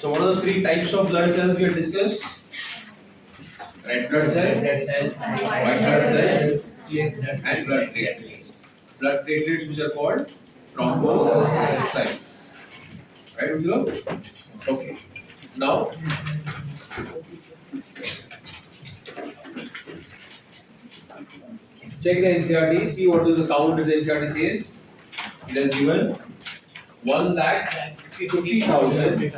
So what are the three types of blood cells we have discussed? Red blood cells, white blood cells, and blood platelets. Blood platelets which are called thrombocytes. Right, Ujjwal? Okay. Now, check the NCRT. See what is the count that the NCRT says. It has given 1,50,000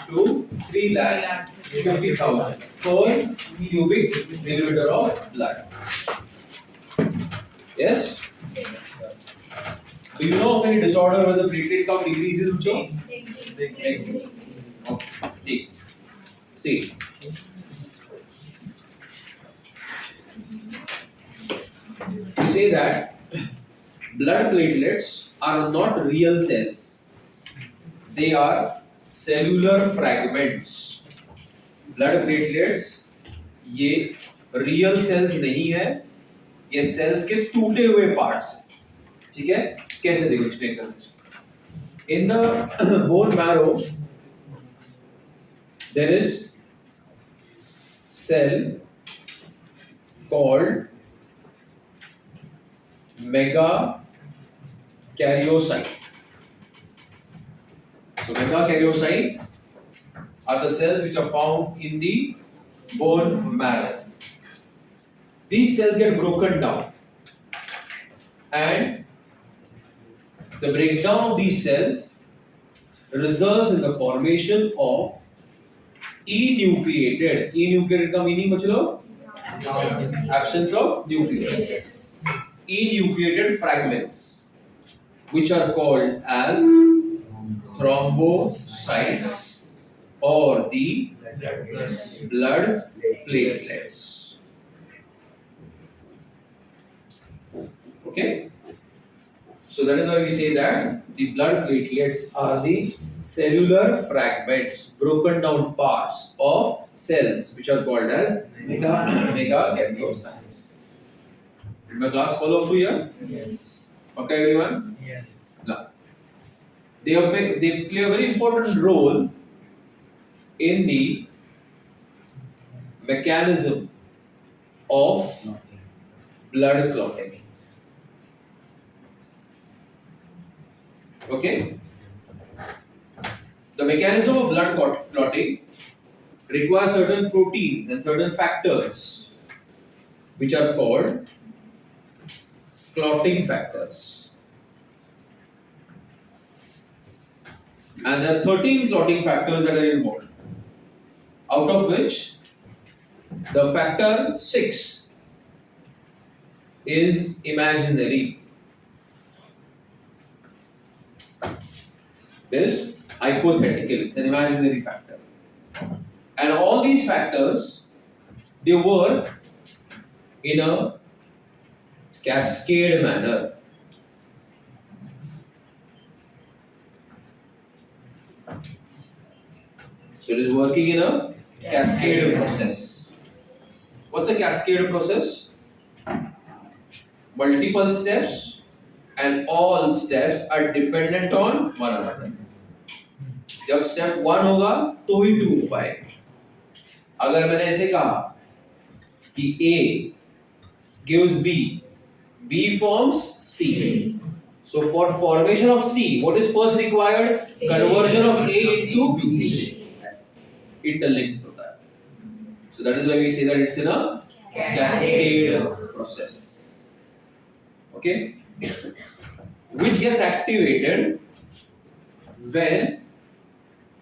to 3,50,000 per cubic millimeter of blood. Yes? Do you know of any disorder where the platelet count decreases? Ucho? Okay. See. We say that blood platelets are not real cells. They are cellular fragments. Blood platelets ये real cells नहीं है, ये cells के टूटे हुए parts हैं. ठीक है? कैसे देखो explain करते हैं. In the bone marrow, there is cell called megakaryocyte. So megakaryocytes are the cells which are found in the bone marrow. These cells get broken down, and the breakdown of these cells results in the formation of enucleated. Enucleated का meaning बच्चों? Absence of nucleus. Enucleated fragments, which are called as thrombocytes or the blood platelets. Okay? So that is why we say that the blood platelets are the cellular fragments, broken down parts of cells which are called as megakaryocytes. Did my class follow up to here? Yes. Okay, everyone? Yes. Now, they play a very important role in the mechanism of blood clotting. Okay? The mechanism of blood clotting requires certain proteins and certain factors which are called clotting factors. And there are 13 clotting factors that are involved, out of which the factor 6 is imaginary. Is hypothetical, it's an imaginary factor. And all these factors, they work in a cascade manner. So it is working in a cascade process. What's a cascade process? Multiple steps, and all steps are dependent on one another. जब step 1 होगा तो ही 2 हो पाएगा. अगर मैंने ऐसे कहा कि A gives B, B forms C. So for formation of C, what is first required? Conversion of A into B. Interlinked होता है. So that is why we say that it's in a cascade process. Okay? Which gets activated when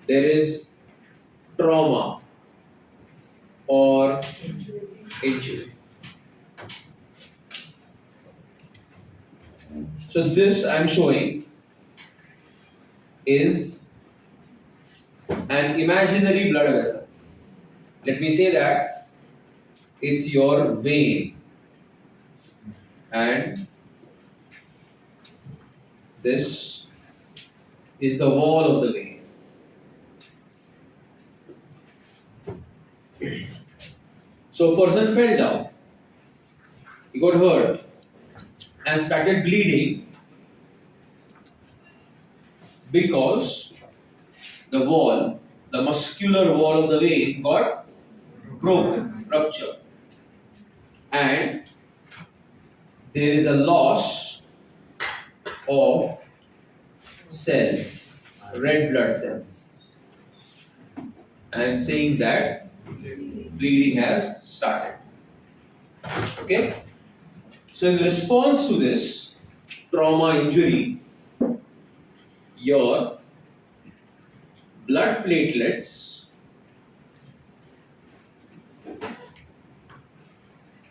there is trauma or injury. So this I am showing is an imaginary blood vessel. Let me say that it's your vein, and this is the wall of the vein. So a person fell down, he got hurt and started bleeding because the wall the muscular wall of the vein got broken, ruptured, and there is a loss of cells, red blood cells. I am saying that bleeding has started. Okay? So in response to this trauma injury, your blood platelets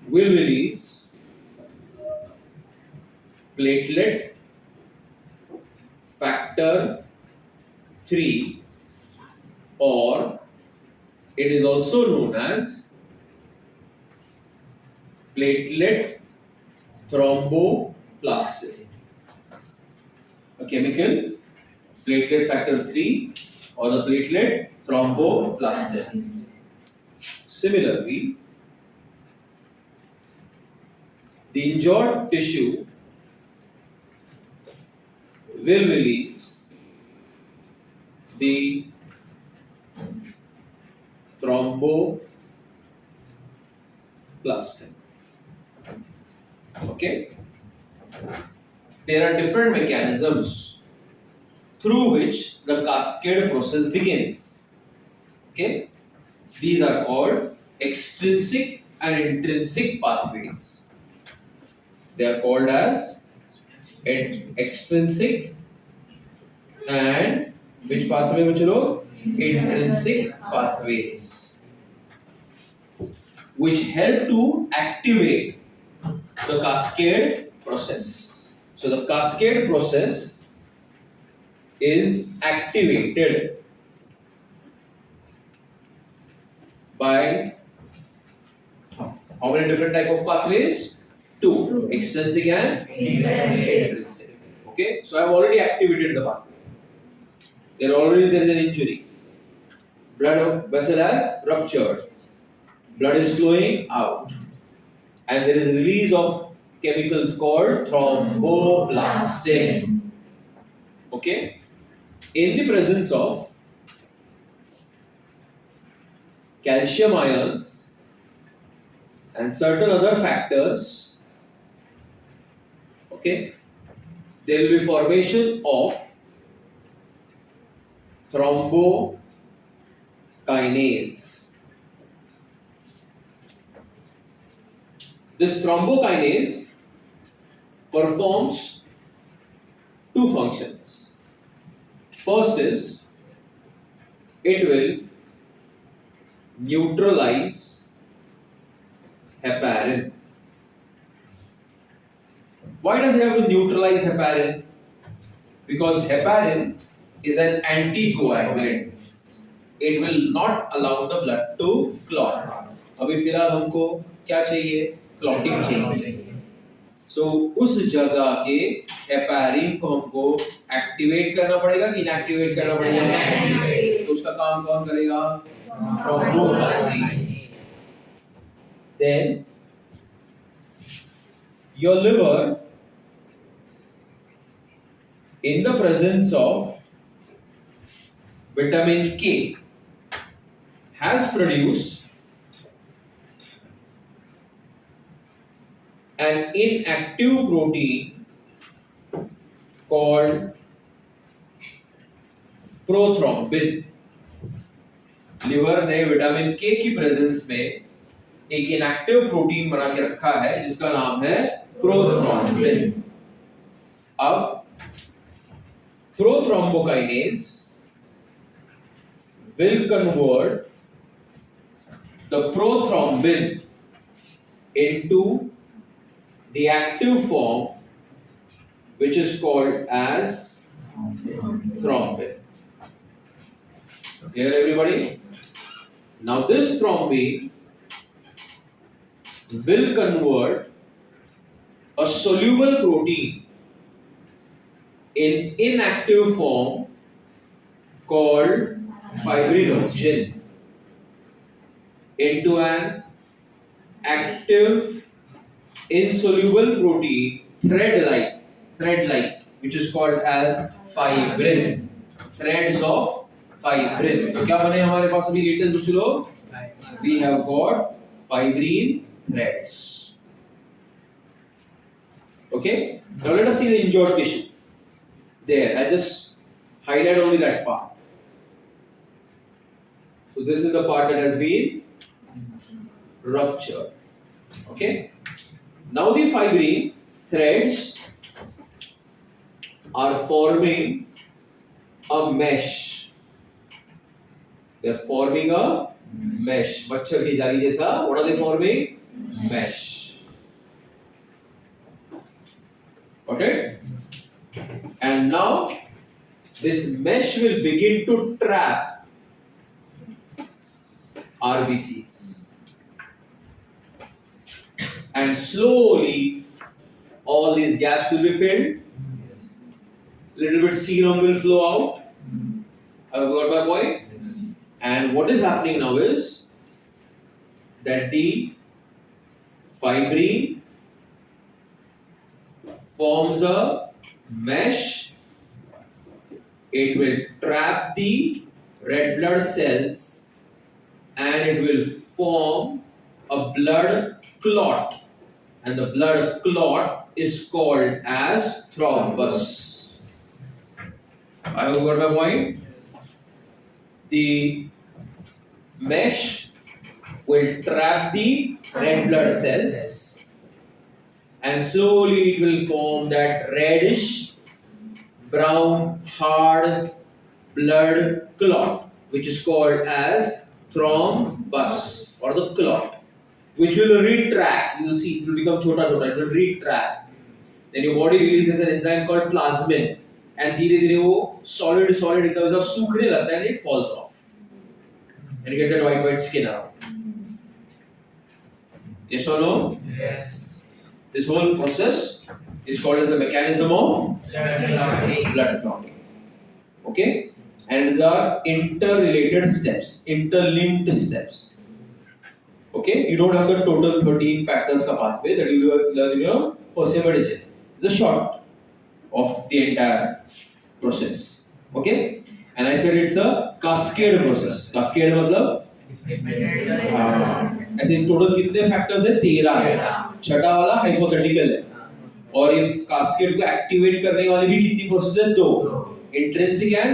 will release platelet factor 3, or it is also known as platelet thromboplastin, a chemical, platelet factor 3 or the platelet thromboplastin. Similarly, the injured tissue will release the thromboplastin. Okay? There are different mechanisms through which the cascade process begins. Okay? These are called extrinsic and intrinsic pathways. They are called as extrinsic and which pathway, which are intrinsic pathways, which help to activate the cascade process. So the cascade process is activated by how many different type of pathways? Two, extrinsic and intrinsic. Okay, so I have already activated the pathway. There is an injury. Blood vessel has ruptured. Blood is flowing out, and there is a release of chemicals called thromboplastin. Okay, in the presence of calcium ions and certain other factors, okay, there will be formation of thrombokinase. This thrombokinase performs two functions. First is it will neutralize heparin. Why does it have to neutralize heparin? Because heparin is an anticoagulant. It will not allow the blood to clot. अभी फिलहाल हमको क्या चाहिए? Clotting चाहिए. So उस जगह के heparin को हमको एक्टिवेट करना पड़ेगा कि इनएक्टिवेट करना पड़ेगा? तो उसका काम कौन करेगा? Thrombokinase. Then your liver, in the presence of vitamin K, has produced an inactive protein called prothrombin. Liver ने विटामिन के की प्रेजेंस में एक इनएक्टिव प्रोटीन बना के रखा है जिसका नाम है प्रोथ्रोम्बिन. अब prothrombokinase will convert the prothrombin into the active form, which is called as thrombin. Clear, everybody? Now this thrombin will convert a soluble protein in inactive form called fibrinogen into an active insoluble protein thread-like, which is called as fibrin. Threads of fibrin. तो क्या बने हमारे पास अभी latest बच्चों लोग? We have got fibrin threads. Okay. Now let us see the injured tissue. There, I just highlight only that part. So this is the part that has been ruptured. Okay. Now the fibrin threads are forming a mesh. They are forming a mesh. मच्छर की जाली जैसा. What are they forming? Mesh. Okay. And now this mesh will begin to trap RBCs. And slowly all these gaps will be filled. Little bit serum will flow out. Have you got my point? And what is happening now is that the fibrin forms a mesh. It will trap the red blood cells and it will form a blood clot, and the blood clot is called as thrombus. I hope you got my point. The mesh will trap the red blood cells and slowly it will form that reddish brown hard blood clot, which is called as thrombus or the clot, which will retract. You will see it will become chota, it will retract. Then your body releases an enzyme called plasmin, and धीरे धीरे वो solid एकदम ऐसा सूखने लगता है and it falls off, and you get that white skin around. Yes or no? Yes. This whole process is called as the mechanism of blood clotting. Okay, and these are interrelated steps, interlinked steps. Okay, you don't have the total 13 factors ka pathway that you will learn in your first year medicine. It's a short of the entire process. Okay, and I said it's a cascade process. Cascade मतलब ऐसे total कितने factors है? 13 है. छठा वाला hypothetical है, और ये कास्केड को एक्टिवेट करने वाली भी कितनी प्रोसेस है? 2. इंट्रिंसिक एंड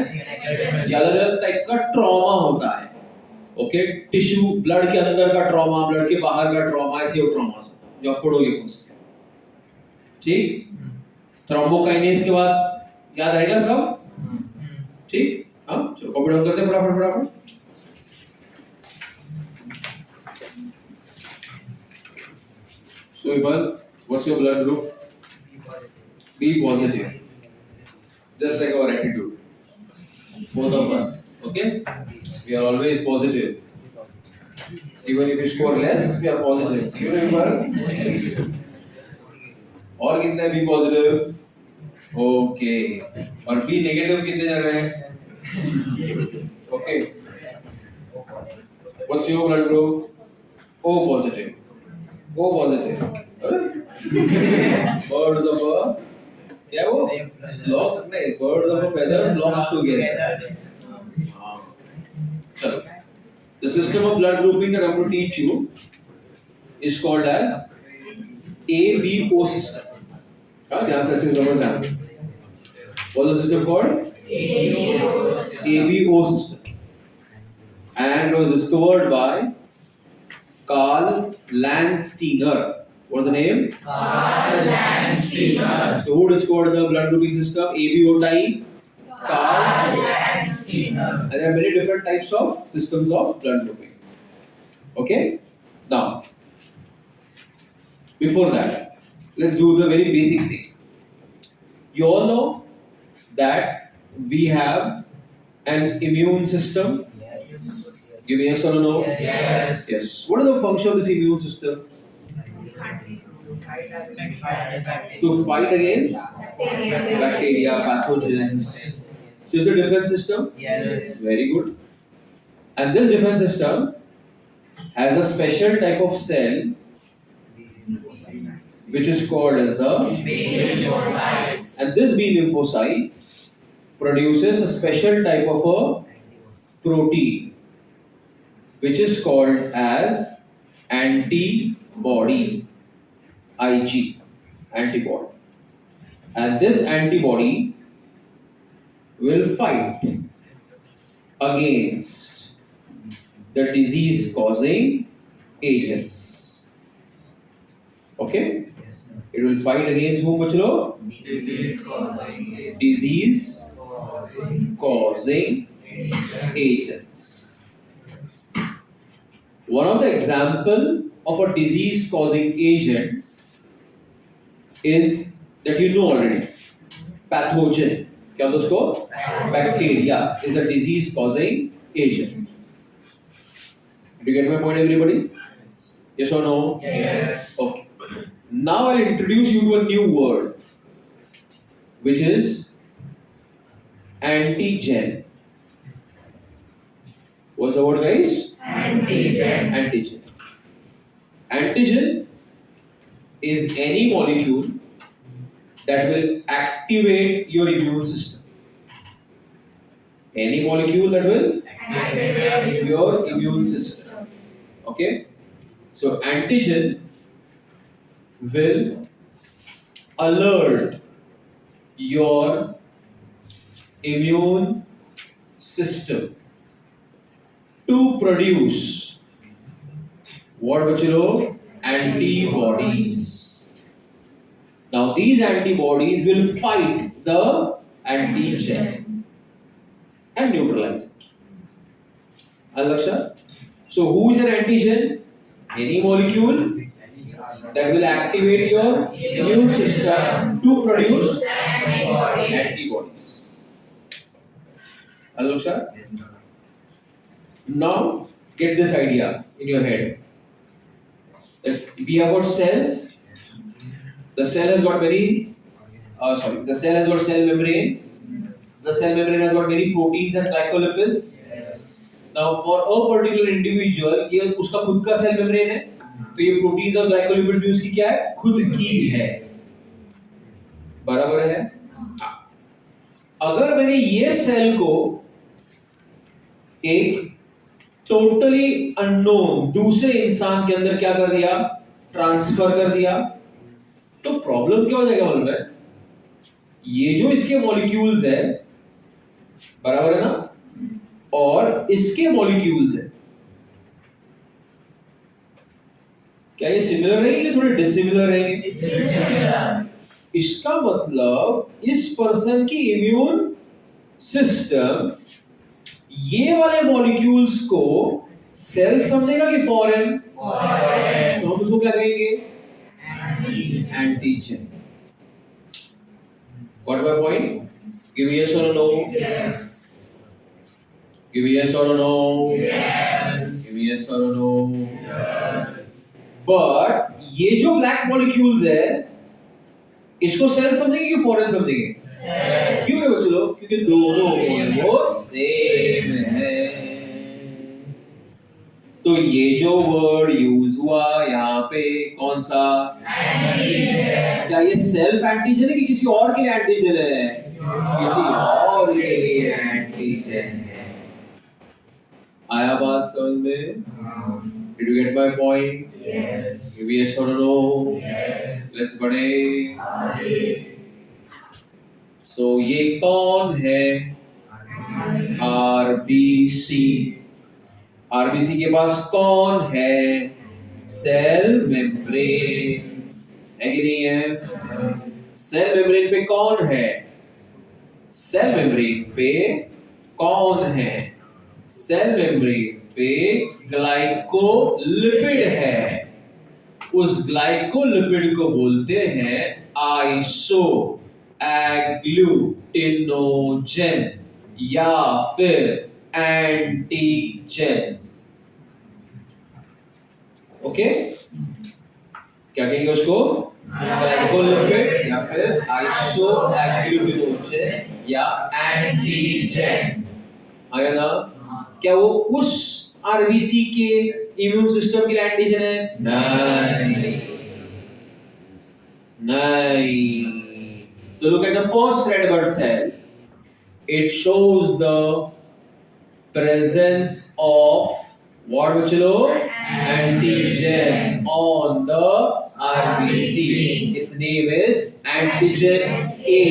ये अलग अलग टाइप का ट्रॉमा होता है. ओके, टिश्यू ब्लड के अंदर का ट्रॉमा, ब्लड के बाहर का ट्रॉमा, ऐसे वो ट्रॉमा जो आप पढ़ोगे फर्स्ट. ठीक, थ्रोम्बोकाइनेज के बाद याद रहेगा सब. ठीक, हाँ चलो कॉपी डाउन करते हैं फटाफट. So Vipal, what's your blood group? Be positive. Just like our attitude. Both of us. Okay? We are always positive. Even if you score less, we are positive. You remember? और कितने be positive? Okay. और be negative कितने जा रहे हैं? Okay. What's your blood group? O positive. O positive. Birds of a क्या वो flock नहीं, birds of a feather flock together. चलो, the system of blood grouping that I'm going to teach you is called as ABO system. हाँ, ध्यान से अच्छे से समझ जाना. What's the system called? ABO system, and it was discovered by Karl Landsteiner. What's the name? Karl Landsteiner. So who discovered the blood grouping system? ABO type? Karl Landsteiner. And there are many different types of systems of blood grouping. Okay? Now, before that, let's do the very basic thing. You all know that we have an immune system. Yes. Give me yes or no? Yes. Yes. What is the function of this immune system? To fight against bacteria, pathogens. So it's a defense system? Yes. Very good. And this defense system has a special type of cell which is called as the B lymphocytes. and this B lymphocyte produces a special type of a protein which is called as antibody, Ig, antibody. And this antibody will fight against the disease causing agents. Okay? It will fight against whom, bachlo? Disease causing agents. One of the example of a disease causing agent is that you know already, pathogen. क्या होता है उसको? Bacteria is a disease causing agent. Do you get my point, everybody? Yes or no? Yes. Okay. Now I'll introduce you to a new word, which is antigen. What's the word, guys? Antigen. Antigen. Antigen is any molecule that will activate your immune system. Any molecule that will activate your immune system. Okay? So antigen will alert your immune system to produce what, bachalo? Antibodies. Now these antibodies will fight the antigen and neutralize it. Alaksha? So who is an antigen? Any molecule that will activate your immune system to produce antibodies. Alaksha? Now get this idea in your head. That we have got cells. The cell has got the cell has got cell membrane. The cell membrane has got many proteins and glycolipids. Now for a particular individual, ये उसका खुद का cell membrane है, तो ये proteins और glycolipids भी उसकी क्या है? खुद की है. बराबर है? अगर मैंने ये सेल को एक टोटली अननोन दूसरे इंसान के अंदर क्या कर दिया? ट्रांसफर कर दिया. तो प्रॉब्लम क्या हो जाएगा मालूम है? ये जो इसके मॉलिक्यूल्स है, बराबर है ना, और इसके मॉलिक्यूल्स है, क्या ये सिमिलर रहेंगे थोड़े डिसिमिलर रहेंगे? इसका मतलब इस पर्सन की इम्यून सिस्टम ये वाले मॉलिक्यूल्स को सेल समझेगा कि फॉरेन? तो हम उसको क्या कहेंगे? Antigen. Got my point? Give me yes or no. Yes. Give me yes or no. Yes. Give me yes or no. Yes. But ये जो black molecules है, इसको सेल समझेंगे कि फॉरेन समझेंगे? क्यों है बच्चों लोग? क्योंकि दोनों वो सेम है. तो ये जो वर्ड यूज हुआ यहाँ पे कौन सा? Antigen. क्या ये सेल्फ एंटीजन है कि किसी और के लिए एंटीजन है? किसी और के लिए एंटीजन है. आया बात समझ में? Did you get my point? Yes. Give me yes or no. Yes. Let's बढ़े. So ये कौन है? RBC. RBC के पास कौन है? सेल मेम्ब्रेन है कि नहीं है? सेल मेम्ब्रेन पे कौन है? सेल मेम्ब्रेन पे कौन है? सेल मेम्ब्रेन पे ग्लाइकोलिपिड है. उस ग्लाइकोलिपिड को बोलते हैं आइसो एग्लूटिनोजेन या फिर एंटीजन. ओके? क्या कहेंगे उसको? ग्लाइकोलिपिड या फिर आइसो एग्लूटिनोजेन या एंटीजन. आया ना? क्या वो उस आरबीसी के इम्यून सिस्टम के लिए एंटीजन है? नहीं. नहीं. तो look at the first red blood cell. It shows the presence of what बच्चे लोग? Antigen on the RBC. Its name is antigen A.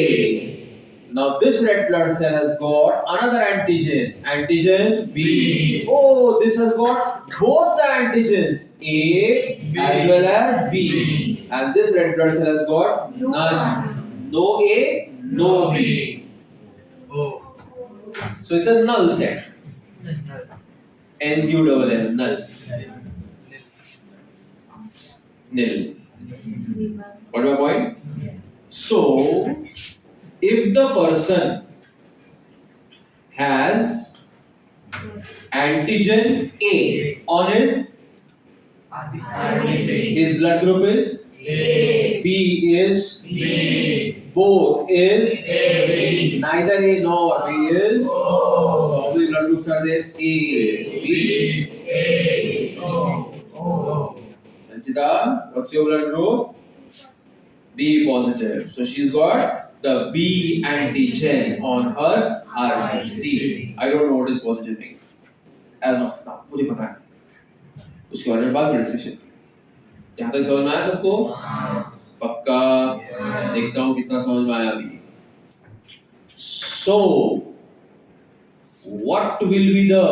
Now this red blood cell has got another antigen, antigen B. Oh, this has got both the antigens A as well as B. And this red blood cell has got none. No A, no B. Oh. So it's a null set. NULL, null. Nil. What my point? So, if the person has antigen A on his blood group is A. B is B. both is A. neither A nor B is O. so how many blood groups are there? A, B. A. O. Sanchita, what's your blood group? B positive. So she's got the B antigen on her RBC. I don't know what is positive mean as of now. मुझे पता है. उसके बारे में बाद में discussion. यहाँ तक समझ में आया सबको? पक्का. देखता हूँ कितना समझ में आया अभी. So, what will be the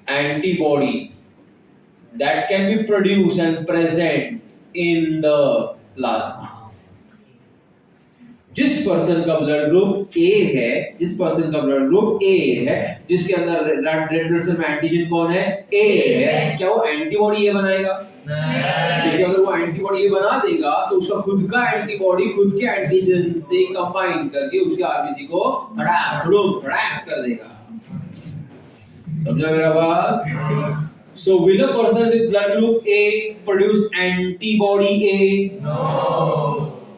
antibody that can be produced and present in the plasma? जिस पर्सन का ब्लड ग्रुप ए है, जिस पर्सन का ब्लड ग्रुप ए है, जिसके अंदर रेड ब्लड सेल में एंटीजन कौन है? ए है. क्या वो एंटीबॉडी ए बनाएगा? क्योंकि अगर वो एंटीबॉडी ए बना देगा तो उसका खुद का एंटीबॉडी खुद के एंटीजन से कंबाइन करके उसके आरबीसी को फटाक कर देगा. समझा मेरा बात? So will a person with blood group A produce antibody A? No.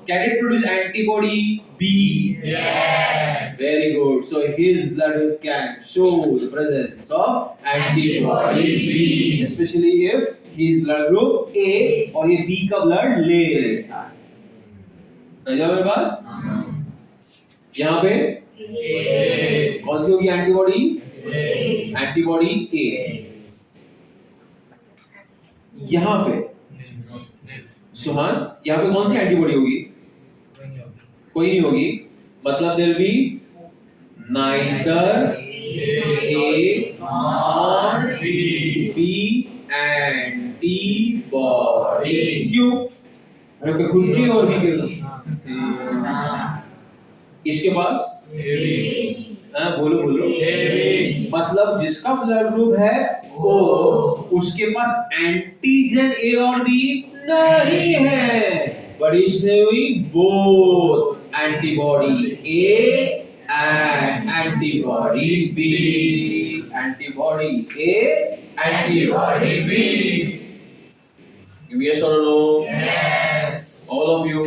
Can it produce antibody B? Yes. Very good. So his blood group can show the presence of antibody B, especially if his blood group A और ये B का blood ले लेता है. समझा मेरी बात? यहाँ पे A. कौन सी होगी एंटीबॉडी? A. Antibody A. यहाँ पे सुहान, यहाँ पे कौन सी एंटीबॉडी होगी? कोई नहीं होगी. मतलब there be neither A nor B antibody. क्यों? अरे खुद की और भी के इसके पास हाँ बोलो बोलो. मतलब जिसका ब्लड ग्रुप है O, उसके पास एंटीजन ए और बी नहीं है, बट इसने हुई both antibody A and antibody B. Antibody A, antibody B. Give me yes or no? Yes. All of you?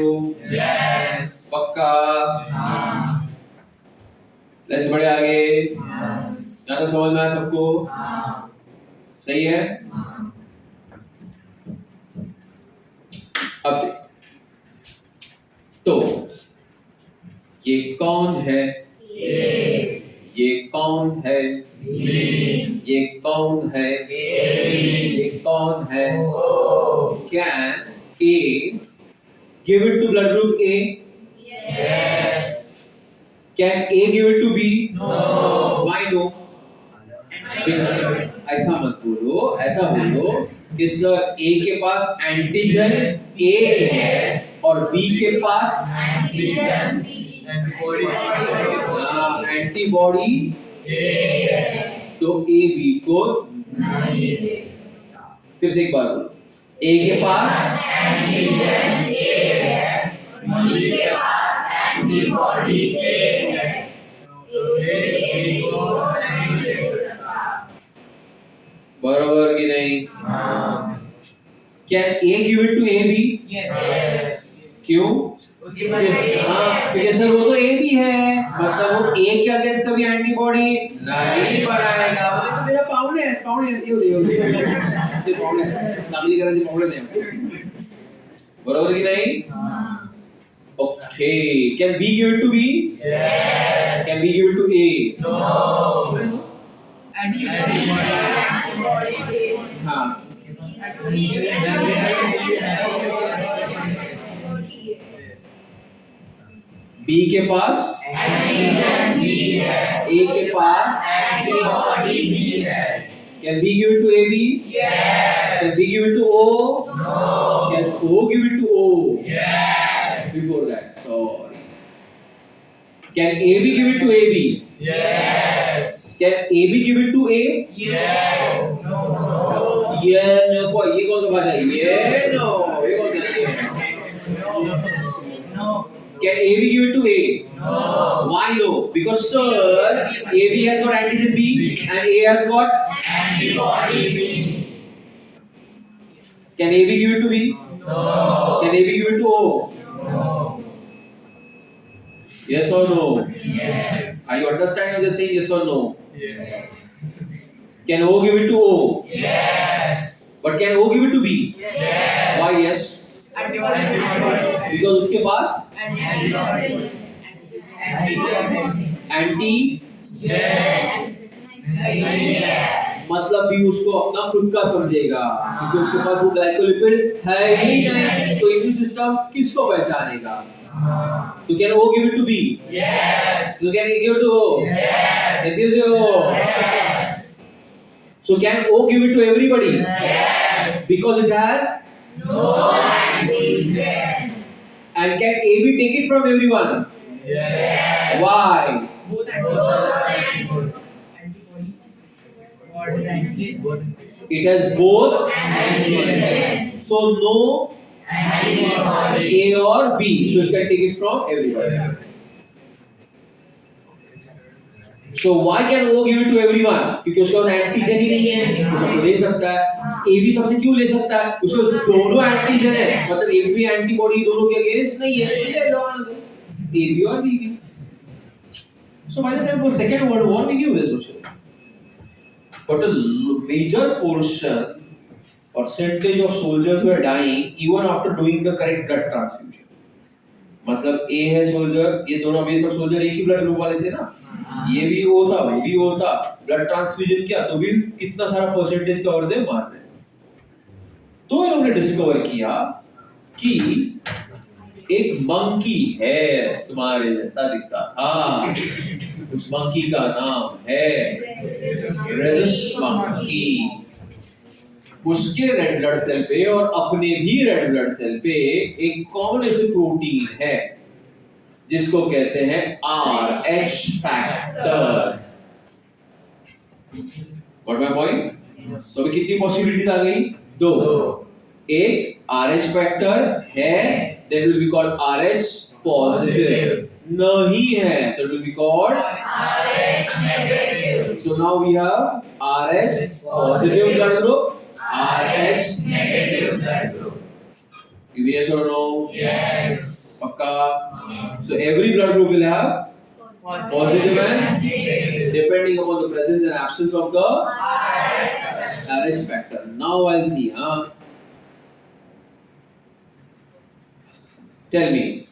Yes. पक्का? लेट्स बढ़े आगे. ज़्यादा समझ में आया सबको? सही है. अब देख, तो ये कौन है? ये कौन है? ये कौन है? ये कौन है? Can A give it to blood group A? Yes. Can A give it to B? No. Why no? ऐसा मत बोलो, ऐसा बोलो कि सर A के पास एंटीजन A है और B के पास एंटीजन एंटीबॉडी तो A B को फिर से एक बार बोलो. A के पास एंटीजन A है, B के पास एंटीबॉडी A है, इससे B को नहीं दे सकता. बराबर की नहीं? Can A give it to AB? Yes. क्यों? उसकी वजह हाँ, फिर सर वो तो A भी है, मतलब वो A के अगेंस्ट कभी एंटीबॉडी नहीं बनाएगा. वो तो मेरा पाउंड है ये पाउंड है नामली करा जी पाउंड नहीं. बराबर की नहीं? Okay. Can B give it to B? Yes. Can B give it to A? No. हाँ बी के पास ए के पास can B give it to AB? Can B give it to O? Can O give it to O? Before that, sorry. Can AB give it to AB? Can AB give it to A? Yeah, no. ये कौन सा भाषा है? Yeah, no. ये कौन सा है? Can AB give it to A? Why no? Because sir, AB has got antigen B and A has got. Can AB give it to B? Can AB give it to O? Yes or no? Are you understanding? I'm just saying yes or no. Can O give it to O? But can O give it to B? Why yes? Because उसके पास anti मतलब भी उसको अपना खुद का समझेगा क्योंकि उसके पास वो ग्लाइकोलिपिड है ही नहीं तो इम्यून सिस्टम किसको पहचानेगा तो can O give it to B तो can give it to O it gives you so can O give it to everybody because it has No antigen. and can AB take it from everyone why Both it has both antigen. so no Antibody. A or B so it can take it from everybody so why can O give it to everyone क्योंकि उसके पास antigen ही नहीं है वो सबको दे सकता है A भी सबसे क्यों ले सकता है उसको दोनों एंटीजन है मतलब एक भी एंटीबॉडी दोनों के अगेंस्ट नहीं है ले लो आने दो A भी और B भी so by the time for second world war we knew this actually but a major percentage of soldiers were dying even after doing the correct blood transfusion मतलब A है सोल्जर ये दोनों भी सब soldier एक ही blood group वाले थे ना ये भी O था वो भी O था ब्लड ट्रांसफ्यूजन किया तो भी कितना सारा परसेंटेज कवर दे मार रहे तो इन लोगों ने डिस्कवर किया कि एक मंकी है तुम्हारे जैसा दिखता था उस मंकी का नाम है रेजस मंकी उसके रेड ब्लड सेल पे और अपने भी रेड ब्लड सेल पे एक कॉमन ऐसे प्रोटीन है जिसको कहते हैं RH factor what my point तो अभी कितनी पॉसिबिलिटीज आ गई दो एक RH फैक्टर है that will be called RH positive नहीं है that will be called RH negative. so now we have RH positive blood group RH negative blood group. yes or no Yes. Pakka so every blood group will have positive and negative. depending upon the presence and absence of the RH factor now I'll see tell me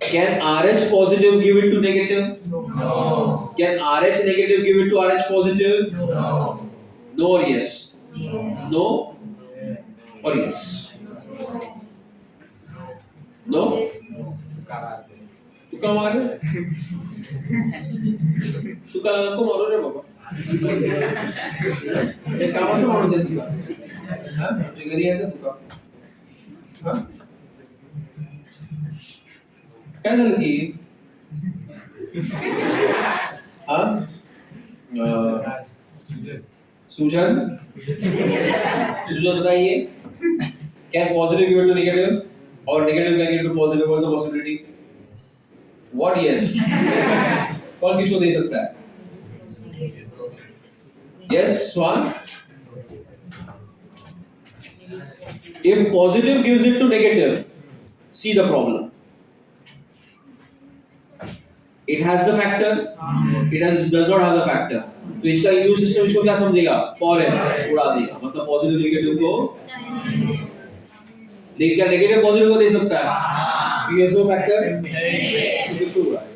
can RH positive give it to negative No. can RH negative give it to RH positive No. no or yes no or yes no तुका मार तुका नको मारू रे बाबा हे कामाचं माणूस आहे तुका हा तुझ्या घरी यायचं तुका हा काय झालं की हा सूजन सूजन बताइए क्या पॉजिटिव गिव टू नेगेटिव और नेगेटिव क्या give to positive what the possibility what yes कौन किसको दे सकता है यस स्वान if positive gives it to negative see the problem it has the factor does not have the factor तो इसका इम्यून सिस्टम इसको क्या समझेगा फॉरेन उड़ा देगा मतलब पॉजिटिव नेगेटिव को लेकिन क्या नेगेटिव पॉजिटिव को दे सकता है पीएसओ फैक्टर किसको उड़ाएगा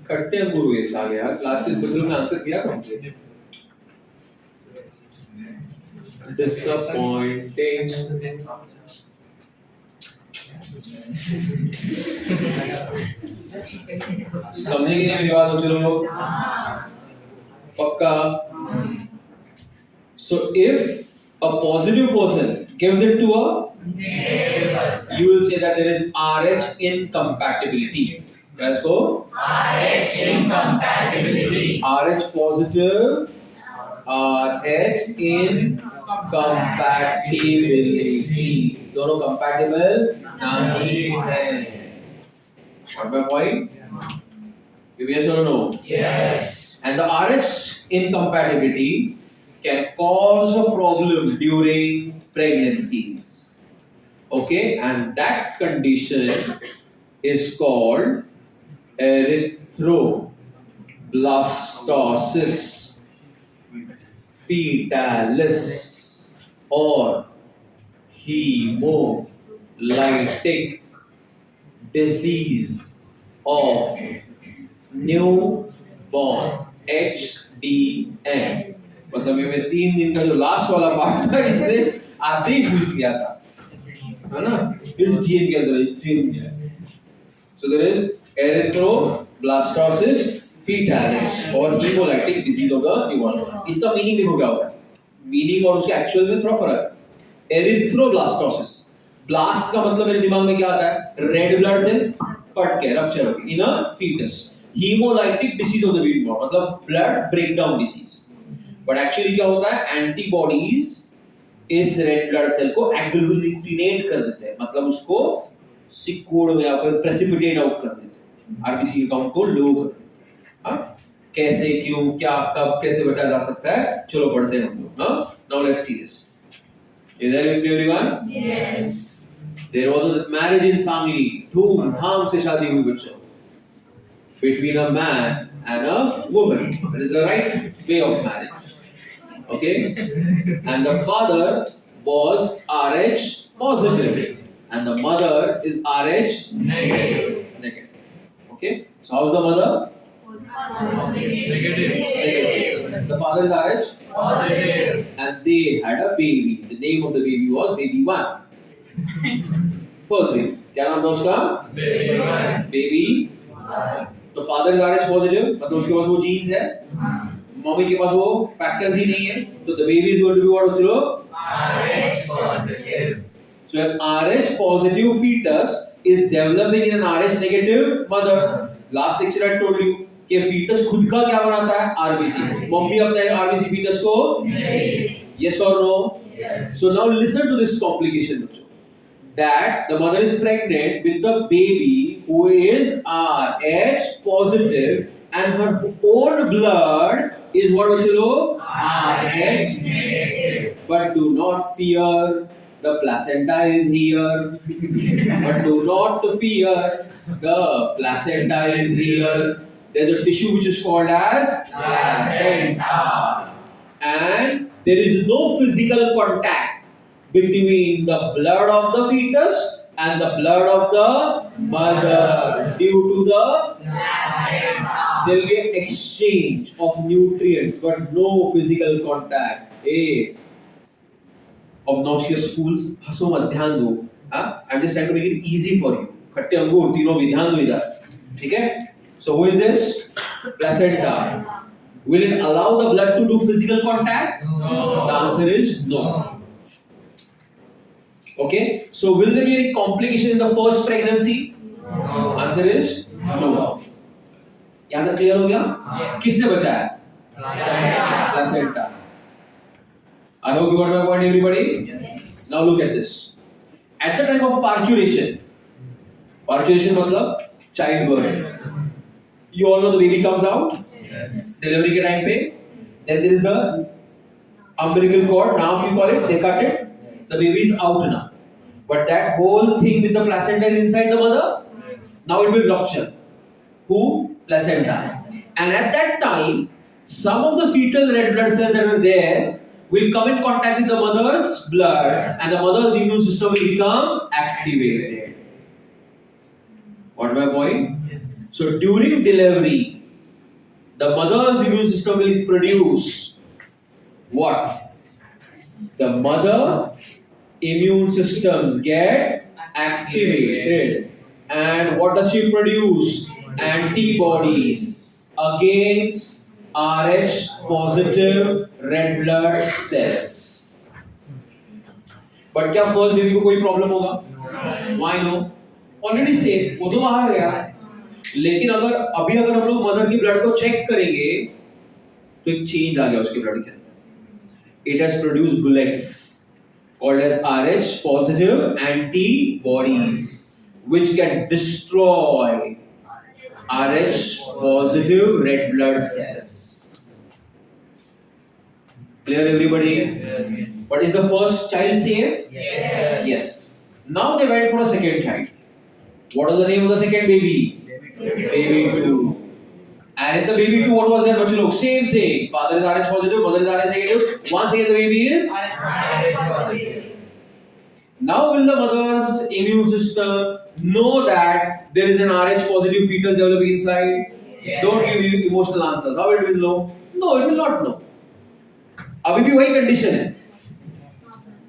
खट्टे अंगूर हुए आ गया क्लास के क्वेश्चन में आंसर किया कंप्लीट डिसअपॉइंटिंग समझे कि नहीं मेरी बात चलो पक्का so if a positive person gives it to a you will say that there is RH incompatibility let's go RH incompatibility. RH positive RH incompatibility दोनों compatible नहीं है what my point give yes or no Yes. and the RH incompatibility can cause a problem during pregnancies okay and that condition is called erythroblastosis fetalis or hemolytic disease of newborn HDN मतलब ये में 3 दिन का जो last वाला part था इसने आते ही पूछ लिया था है ना इस जीन के अंदर so there is erythroblastosis fetalis और hemolytic disease of the newborn इसका मीनिंग देखो क्या होता है मीनिंग और उसके एक्चुअल में थोड़ा फर्क है erythroblastosis ब्लास्ट का मतलब मेरे दिमाग में क्या आता है रेड ब्लड सेल फट के rupture in a fetus hemolytic disease of the newborn मतलब blood breakdown disease but actually क्या होता है एंटीबॉडीज इस रेड ब्लड सेल को एग्ग्लूटिनेट कर देते हैं मतलब उसको सिकुड़ में या फिर प्रेसिपिटेट आउट कर देते हैं आरबीसी के काउंट को लो कर देते हैं हाँ कैसे क्यों क्या कब कैसे बचाया जा सकता है चलो पढ़ते हैं हम लोग हाँ now let's see this is there everyone Yes. There was a marriage in Sangli धूमधाम से शादी हुई बच्चों between a man and a woman that is the right way of marriage okay and the father was RH positive and the mother is RH negative okay so how's the mother Negative. the father is RH Positive. and they had a baby the name of the baby was baby 1 first baby क्या नाम था उसका Baby one. baby तो father is RH positive मतलब उसके पास वो jeans है mummy के पास वो फैक्टर्स ही नहीं है तो the baby is going to be what चलो RH positive. so an RH positive fetus is developing in an RH negative mother last lecture I told you कि fetus खुद का क्या बनाता है RBC मम्मी अपने RBC fetus को yes or no Yes. so now listen to this complication बच्चों that the mother is pregnant with the baby who is RH positive and her own blood is what bachalo RH negative. but do not fear the placenta is here but do not fear the placenta is here there's a tissue which is called as placenta and there is no physical contact between the blood of the fetus and the blood of the mother due to the there will be an exchange of nutrients but no physical contact hey obnoxious fools हंसो मत ध्यान दो हाँ I'm just trying to make it easy for you खट्टे अंगूर तीनों भी ध्यान दो इधर ठीक है so who is this placenta will it allow the blood to do physical contact No. the answer is no okay so will there be any complication in the first pregnancy No. answer is no यहाँ तक clear हो गया किसने बचाया placenta I hope you got my point everybody now look at this at the time of parturition मतलब childbirth you all know the baby comes out Yes. delivery के time पे then there is a umbilical cord now if you call it they cut it the baby is out now but that whole thing with the placenta is inside the mother now it will rupture who placenta and at that time some of the fetal red blood cells that were there will come in contact with the mother's blood and the mother's immune system will become activated what my point Yes. so during delivery the mother's immune system will produce what? The mother immune systems get activated, and what does she produce? Antibodies against Rh positive red blood cells. But क्या first baby को कोई problem होगा? Why no? Already safe, वो तो बाहर गया। लेकिन अगर हम लोग मदर की ब्लड को चेक करेंगे तो एक चेंज आ गया उसके ब्लड के अंदर। It has produced bullets called as Rh positive antibodies which can destroy Rh positive red blood cells. Clear everybody? Yes. But is the first child safe? Yes. Yes. Now they went for a second child. What was the name of the second baby? Baby 2. And in the baby 2, what was there, bachcho log? Same thing. Father is Rh positive, mother is Rh negative. Once again, the baby is RH positive. Now will the mother's immune system know that there is an Rh positive fetus developing inside? Yes. Don't give me emotional answers. How it will know? No, it will not know. अभी भी वही condition है,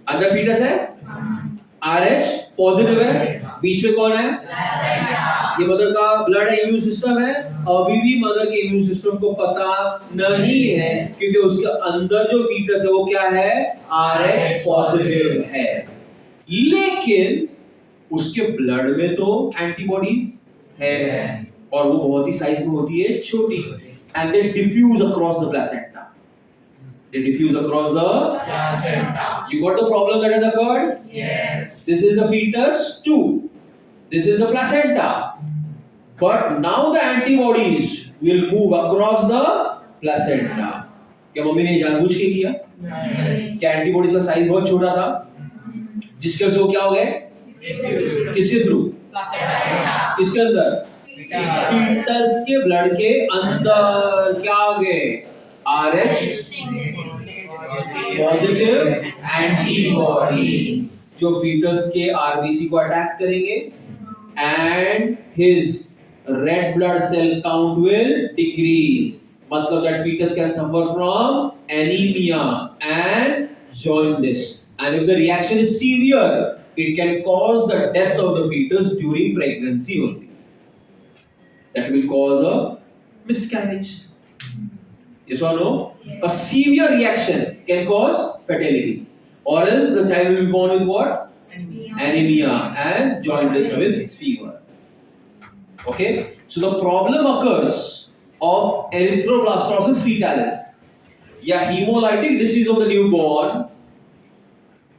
अंदर foetus है, RH positive है, बीच में कौन है? ये मदर का ब्लड है, इम्यून सिस्टम है। अभी भी मदर के इम्यून सिस्टम को पता नहीं है क्योंकि उसके अंदर जो फीटस है वो क्या है? RH पॉजिटिव है। लेकिन उसके ब्लड में तो एंटीबॉडीज है और वो बहुत ही साइज में होती है छोटी, and they diffuse across the placenta. They diffuse across the placenta. You got the problem that has occurred? Yes. This is the fetus 2. This is the placenta. But now the antibodies will move across the placenta. क्या mummy ने जानबूझ के किया? नहीं. क्या antibodies का size बहुत छोटा था जिसके वजह से वो क्या हो गए? किसके थ्रू? Placenta. किसके अंदर? फीटस के ब्लड के अंदर क्या आ गए? RH पॉजिटिव एंटीबॉडीज जो फीटस के आरबीसी को अटैक करेंगे and his red blood cell count will decrease, मतलब that foetus can suffer from anaemia and jaundice, and if the reaction is severe it can cause the death of the foetus during pregnancy only, that will cause a miscarriage. Yes or no? Yes. A severe reaction can cause fatality, or else the child will be born with what? Anemia and jaundice with fever. Okay, so the problem occurs of erythroblastosis fetalis, hemolytic disease of the newborn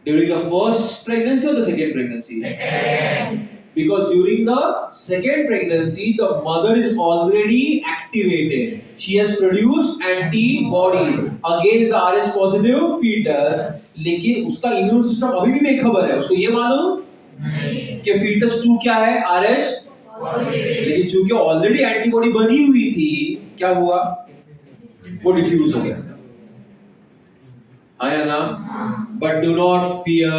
during the first pregnancy or the second pregnancy? Second. Because during the second pregnancy the mother is already activated, she has produced antibodies against the Rh positive fetus, लेकिन उसका immune system अभी भी बेखबर है, उसको ये मालूम नहीं कि fetus 2 क्या है? RH positive. लेकिन चूंकि ऑलरेडी एंटीबॉडी बनी हुई थी क्या हुआ? वो डिफ्यूज हो गया, आया ना? But do not fear,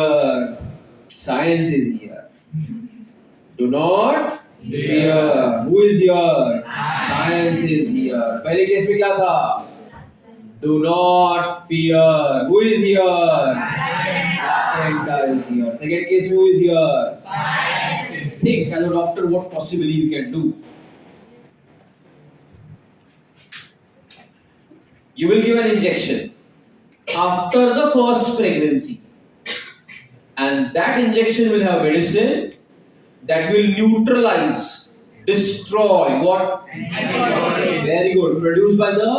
science is here. Do not fear. Who is here? Science is here. पहले केस में क्या था? Do not fear. Who is here? Placenta is here. Second case, who is here? Science. Think as a doctor what possibly you can do. You will give an injection after the first pregnancy, and that injection will have medicine that will neutralize, destroy what? Antibody. Very good. Produced by the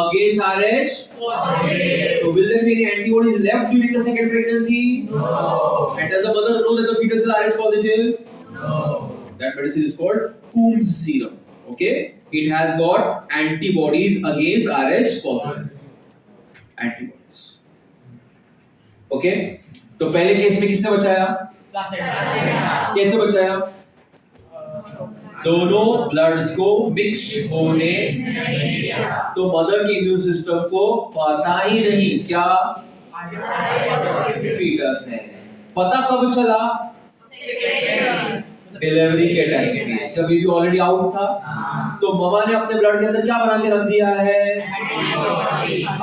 against RH. Positive. So will there be any antibodies left during the second pregnancy? No. And does the mother know that the fetus is RH positive? No. That medicine is called Coombs serum. Okay? It has got antibodies against RH positive. Antibodies. Okay? तो पहले case में किससे बचाया? Placenta. कैसे बचाया? दोनों bloods को mix होने नहीं दिया. तो मदर के इम्यून सिस्टम को पता ही नहीं क्या फीटस है। पता कब चला? Second. डिलीवरी के टाइम पे, जब बेबी ऑलरेडी आउट था। तो ममा ने अपने ब्लड के अंदर क्या बना के रख दिया है?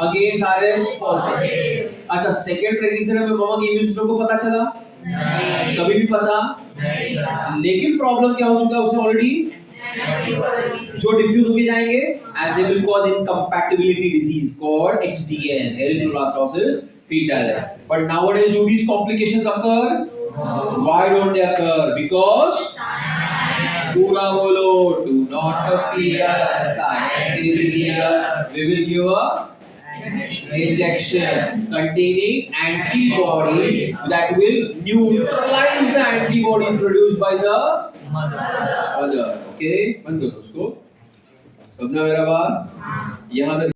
Against RS positive. अच्छा, सेकेंड प्रेगनेंसी में ममा के इम्यून सिस्टम को पता चला? कभी भी पता? लेकिन प्रॉब्लम क्या हो चुका है उसमें ऑलरेडी? जो डिफ्यूज होके जाएंगे and they will cause incompatibility disease called HDN, erythroblastoses fetalis. But nowadays do these complications occur? Why don't they occur? Because पूरा बोलो, do not fear, science is here. We will give a injection containing antibodies that will neutralize the antibodies produced by the mother. Okay, बंद करो उसको। समझा मेरा बात? यहाँ तक